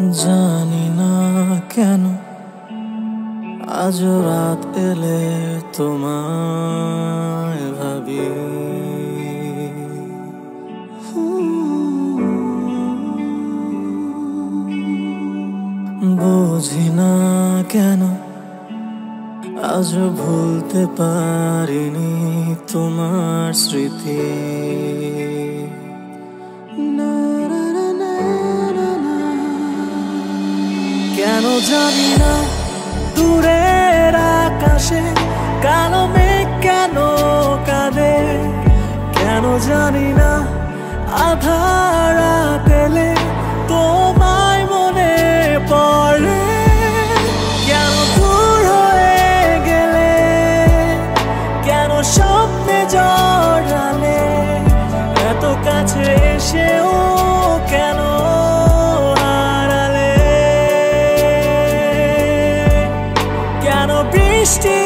জানি না কেন আজ রাত এলে তোমায় ভাবি। বুঝি না কেন আজ ভুলতে পারিনি তোমার স্মৃতি। কেন জানি না দূরের আকাশে কালো মেঘ কেন কাঁদে। কেন জানি না আধার রাত এলে তোমায় মনে পড়ে। কেন দূর হয়ে গেলে, কেন স্বপ্নে জড়ালে, এত কাছে এসেও কেন বৃষ্টি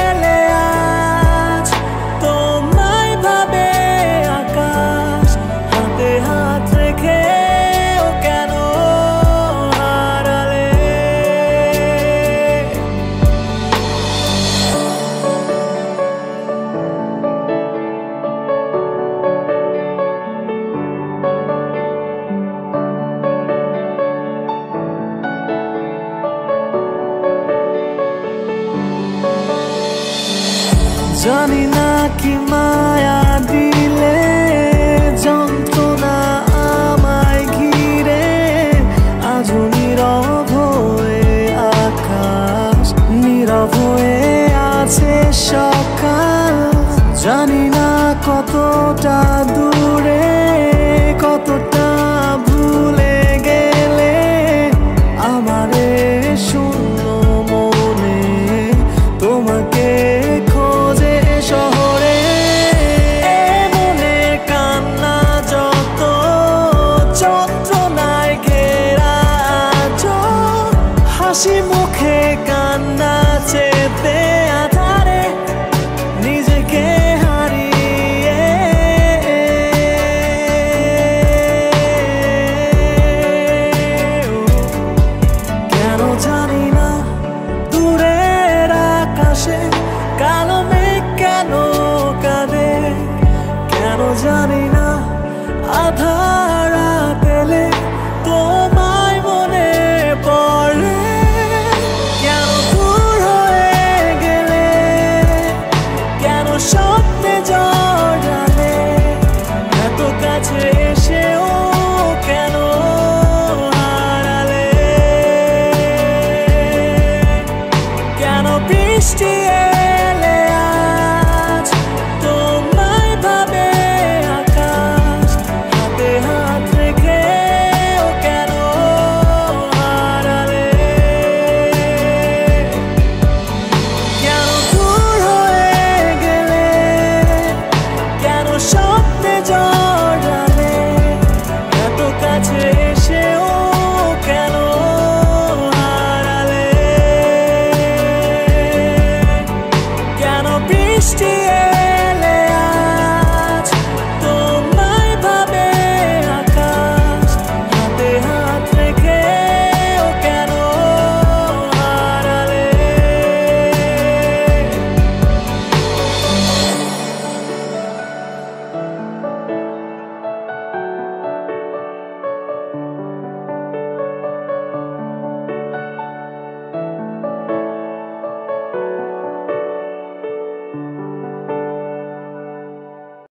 এলে আজ তোমায় ভাবে আকাশ, হাতে হাত রেখে কেন হারালে। জানি না কি মায়া দিলে যন্ত্রণা আমায় ঘিরে। আজ নীরব হয়ে আকাশ, নীরব হয়ে আছে সকাল। জানি না কতটা দূরে, কতটা ভুলে গেলে আমারে শূন্য মনে তোমাকে শহরে। মনে কান্না যত যন্ত্রণায় ঘেরা, হাসি মুখে কান্না চেপে আধারে নিজেকে হারিয়ে। কেন জানি না দূরের আকাশে কালো মেঘ কেন কাঁদে। কেন জানি না আধার রাত এলে তোমায় মনে পড়ে। কেন দূর হয়ে গেলে, কেন স্বপ্নে জড়ালে, এত কাছে এসেও কেন হারালে। কেন বৃষ্টি এলে আজ তোমায় ভাবে আকাশ, হাতে হাত রেখে কেন হারালে। কেন দূর হয়ে গেলে, কেন স্বপ্নে জড়ালে, এত কাছে এসেও কেন হারালে। কেন বৃষ্টি